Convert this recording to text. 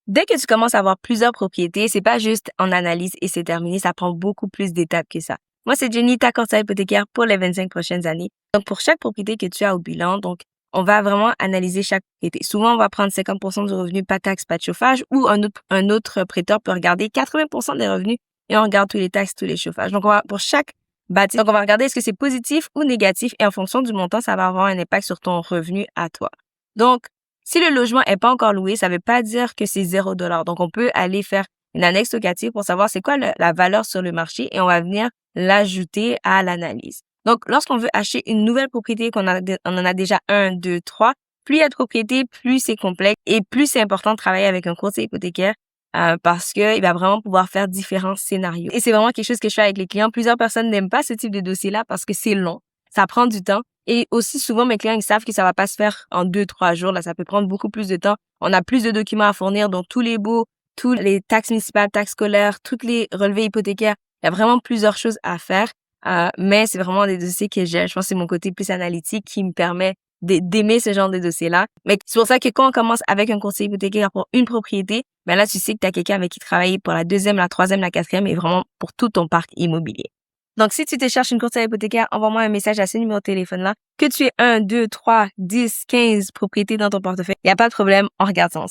Dès que tu commences à avoir plusieurs propriétés, c'est pas juste en analyse et c'est terminé, ça prend beaucoup plus d'étapes que ça. Moi, c'est Jenny, ta conseillère hypothécaire pour les 25 prochaines années. Donc, pour chaque propriété que tu as au bilan, donc, on va vraiment analyser chaque propriété. Souvent, on va prendre 50% du revenu, pas de taxes, pas de chauffage, ou un autre prêteur peut regarder 80% des revenus et on regarde tous les taxes, tous les chauffages. Donc, pour chaque bâtiment, donc on va regarder est-ce que c'est positif ou négatif et en fonction du montant, ça va avoir un impact sur ton revenu à toi. Donc, si le logement est pas encore loué, ça veut pas dire que c'est $0. Donc, on peut aller faire une annexe locative pour savoir c'est quoi la valeur sur le marché et on va venir l'ajouter à l'analyse. Donc, lorsqu'on veut acheter une nouvelle propriété, on en a déjà 1, 2, 3, plus il y a de propriétés, plus c'est complexe et plus c'est important de travailler avec un courtier hypothécaire parce qu'il va vraiment pouvoir faire différents scénarios. Et c'est vraiment quelque chose que je fais avec les clients. Plusieurs personnes n'aiment pas ce type de dossier-là parce que c'est long, ça prend du temps. Et aussi, souvent, mes clients, ils savent que ça va pas se faire en 2, 3 jours. Là, ça peut prendre beaucoup plus de temps. On a plus de documents à fournir, donc tous les baux, toutes les taxes municipales, taxes scolaires, toutes les relevés hypothécaires. Il y a vraiment plusieurs choses à faire. Mais c'est vraiment des dossiers que j'aime. Je pense que c'est mon côté plus analytique qui me permet d'aimer ce genre de dossiers-là. Mais c'est pour ça que quand on commence avec un conseiller hypothécaire pour une propriété, ben là, tu sais que tu as quelqu'un avec qui travailler pour la deuxième, la troisième, la quatrième et vraiment pour tout ton parc immobilier. Donc, si tu te cherches une courtière hypothécaire, envoie-moi un message à ce numéro de téléphone-là. Que tu aies 1, 2, 3, 10, 15 propriétés dans ton portefeuille, il n'y a pas de problème, on regarde ça ensemble.